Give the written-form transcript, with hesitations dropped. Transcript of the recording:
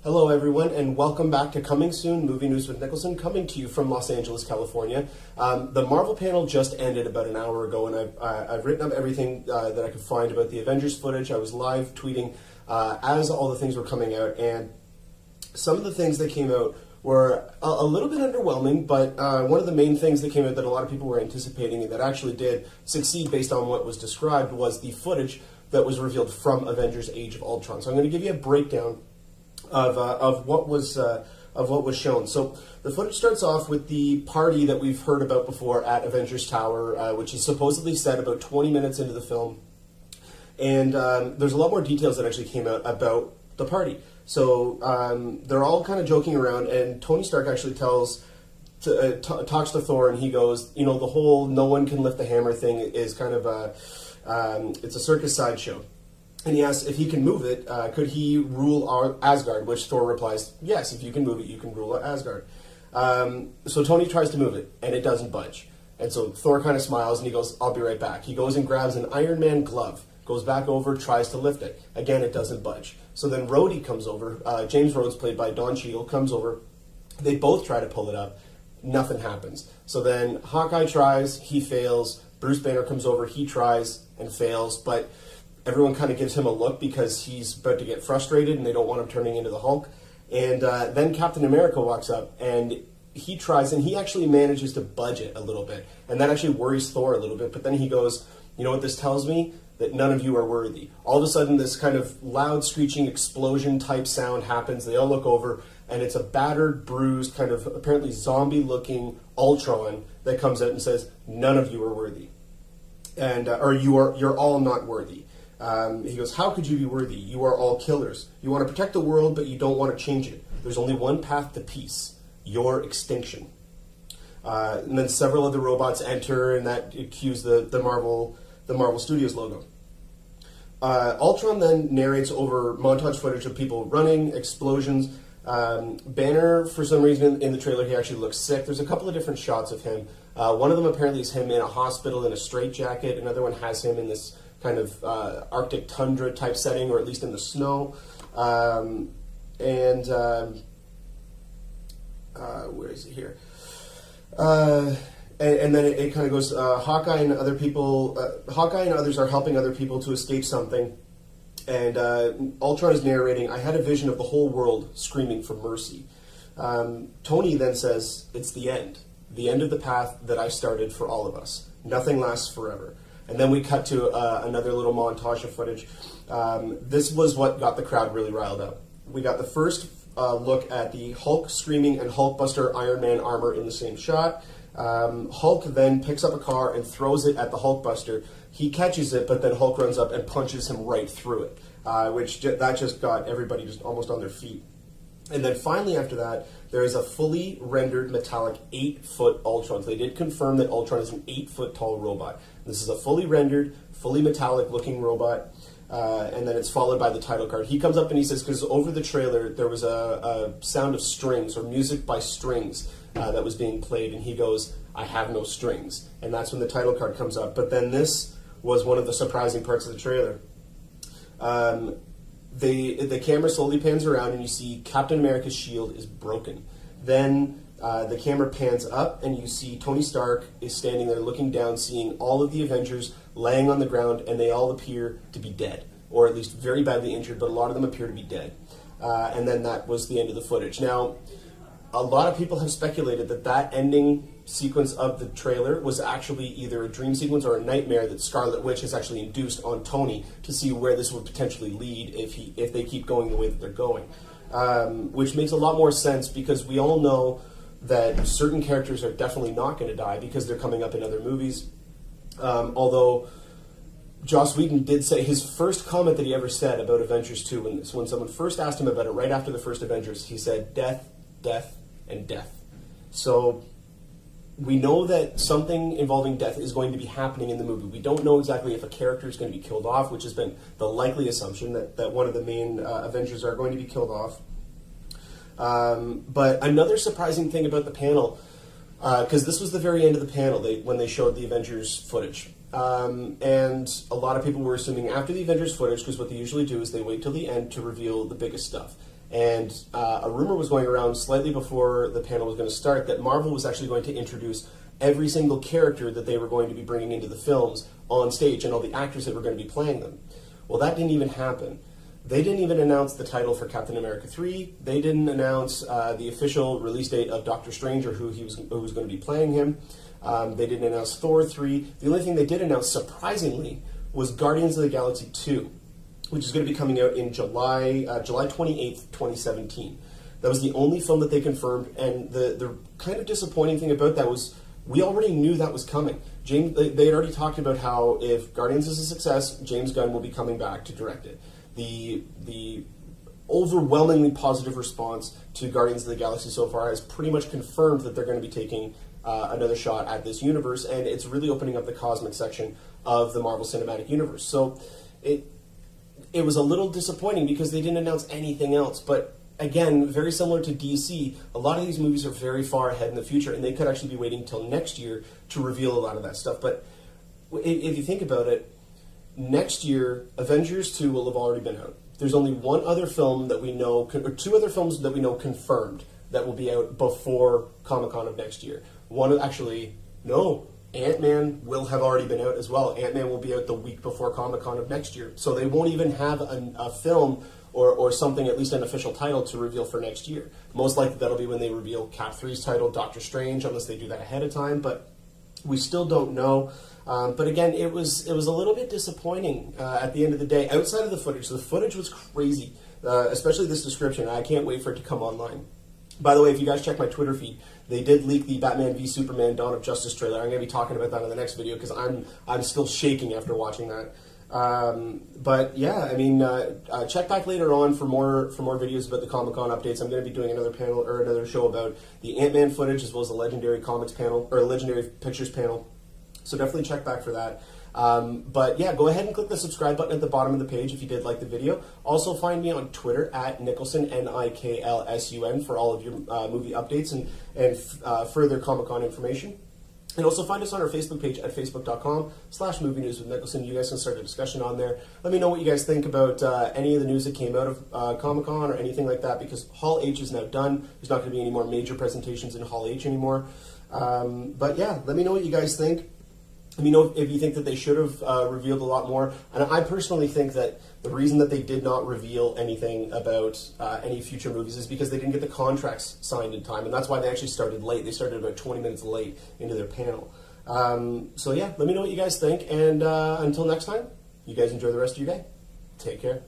Hello everyone, and welcome back to Coming Soon, Movie News with Niklsun, coming to you from Los Angeles, California. The Marvel panel just ended about an hour ago, and I've written up everything that I could find about the Avengers footage. I was live tweeting as all the things were coming out, and some of the things that came out were a little bit underwhelming, but one of the main things that came out that a lot of people were anticipating and that actually did succeed based on what was described was the footage that was revealed from Avengers Age of Ultron. So I'm going to give you a breakdown of what was shown. So the footage starts off with the party that we've heard about before at Avengers Tower, which is supposedly set about 20 minutes into the film, and there's a lot more details that actually came out about the party. So they're all kind of joking around, and Tony Stark actually talks to Thor, and he goes, you know, the whole no one can lift the hammer thing is kind of it's a circus sideshow. And he asks if he can move it, could he rule Asgard? Which Thor replies, yes, if you can move it, you can rule Asgard. So Tony tries to move it, and it doesn't budge. And so Thor kind of smiles, and he goes, I'll be right back. He goes and grabs an Iron Man glove, goes back over, tries to lift it. Again, it doesn't budge. So then Rhodey comes over. James Rhodes, played by Don Cheadle, comes over. They both try to pull it up. Nothing happens. So then Hawkeye tries, he fails. Bruce Banner comes over, he tries and fails, but everyone kind of gives him a look because he's about to get frustrated and they don't want him turning into the Hulk. And then Captain America walks up and he tries, and he actually manages to budge it a little bit. And that actually worries Thor a little bit. But then he goes, you know what this tells me? That none of you are worthy. All of a sudden, this kind of loud, screeching explosion type sound happens. They all look over, and it's a battered, bruised, kind of apparently zombie-looking Ultron that comes out and says, none of you are worthy. And or you're all not worthy. He goes, how could you be worthy? You are all killers. You want to protect the world, but you don't want to change it. There's only one path to peace, your extinction. And then several of the robots enter, and that cues the Marvel Studios logo. Ultron then narrates over montage footage of people running, explosions. Banner, for some reason, in the trailer, he actually looks sick. There's a couple of different shots of him. One of them apparently is him in a hospital in a straitjacket. Another one has him in this kind of Arctic tundra type setting, or at least in the snow. Where is it here? And then it kind of goes, Hawkeye and others are helping other people to escape something. And Ultron is narrating, I had a vision of the whole world screaming for mercy. Tony then says, it's the end of the path that I started for all of us. Nothing lasts forever. And then we cut to another little montage of footage. This was what got the crowd really riled up. We got the first look at the Hulk screaming and Hulkbuster Iron Man armor in the same shot. Hulk then picks up a car and throws it at the Hulkbuster. He catches it, but then Hulk runs up and punches him right through it, that just got everybody just almost on their feet. And then finally after that, there is a fully rendered metallic 8-foot Ultron. So they did confirm that Ultron is an 8-foot tall robot. This is a fully rendered, fully metallic looking robot. And then it's followed by the title card. He comes up and he says, because over the trailer there was a sound of strings, or music by strings, that was being played, and he goes, I have no strings. And that's when the title card comes up. But then this was one of the surprising parts of the trailer. The camera slowly pans around and you see Captain America's shield is broken. Then the camera pans up and you see Tony Stark is standing there looking down, seeing all of the Avengers laying on the ground, and they all appear to be dead, or at least very badly injured, but a lot of them appear to be dead. And then that was the end of the footage. Now, a lot of people have speculated that ending sequence of the trailer was actually either a dream sequence or a nightmare that Scarlet Witch has actually induced on Tony to see where this would potentially lead if they keep going the way that they're going. Which makes a lot more sense, because we all know that certain characters are definitely not going to die because they're coming up in other movies. Although Joss Whedon did say his first comment that he ever said about Avengers 2, when someone first asked him about it right after the first Avengers, he said, death, death, and death. So we know that something involving death is going to be happening in the movie. We don't know exactly if a character is going to be killed off, which has been the likely assumption, that one of the main Avengers are going to be killed off. But another surprising thing about the panel, because this was the very end of the panel when they showed the Avengers footage. And a lot of people were assuming after the Avengers footage, because what they usually do is they wait till the end to reveal the biggest stuff. And a rumor was going around slightly before the panel was going to start that Marvel was actually going to introduce every single character that they were going to be bringing into the films on stage and all the actors that were going to be playing them. Well, that didn't even happen. They didn't even announce the title for Captain America 3. They didn't announce the official release date of Doctor Strange or who was going to be playing him. They didn't announce Thor 3. The only thing they did announce, surprisingly, was Guardians of the Galaxy 2, which is going to be coming out in July 28th, 2017. That was the only film that they confirmed, and the kind of disappointing thing about that was we already knew that was coming. They had already talked about how if Guardians is a success, James Gunn will be coming back to direct it. The overwhelmingly positive response to Guardians of the Galaxy so far has pretty much confirmed that they're going to be taking another shot at this universe, and it's really opening up the cosmic section of the Marvel Cinematic Universe. So it was a little disappointing because they didn't announce anything else, but again, very similar to DC, a lot of these movies are very far ahead in the future, and they could actually be waiting until next year to reveal a lot of that stuff. But if you think about it, next year, Avengers 2 will have already been out. There's only one other film that we know, or two other films that we know confirmed that will be out before Comic-Con of next year. Ant-Man will have already been out as well. Ant-Man will be out the week before Comic-Con of next year. So they won't even have a film or something, at least an official title, to reveal for next year. Most likely that'll be when they reveal Cap 3's title, Doctor Strange, unless they do that ahead of time, but we still don't know. But again, it was a little bit disappointing at the end of the day. Outside of the footage was crazy, especially this description. I can't wait for it to come online. By the way, if you guys check my Twitter feed, they did leak the Batman v Superman Dawn of Justice trailer. I'm going to be talking about that in the next video because I'm still shaking after watching that. But yeah, I mean, check back later on for more videos about the Comic-Con updates. I'm going to be doing another panel or another show about the Ant-Man footage as well as the Legendary Comics panel or Legendary Pictures panel. So definitely check back for that. But yeah, go ahead and click the subscribe button at the bottom of the page if you did like the video. Also find me on Twitter at Niklsun, Niklsun, for all of your movie updates and further Comic-Con information. And also find us on our Facebook page at facebook.com/movie news with Niklsun. You guys can start a discussion on there. Let me know what you guys think about any of the news that came out of Comic-Con or anything like that, because Hall H is now done. There's not going to be any more major presentations in Hall H anymore. But yeah, let me know what you guys think. Let me know if you think that they should have revealed a lot more. And I personally think that the reason that they did not reveal anything about any future movies is because they didn't get the contracts signed in time. And that's why they actually started late. They started about 20 minutes late into their panel. So yeah, let me know what you guys think. And until next time, you guys enjoy the rest of your day. Take care.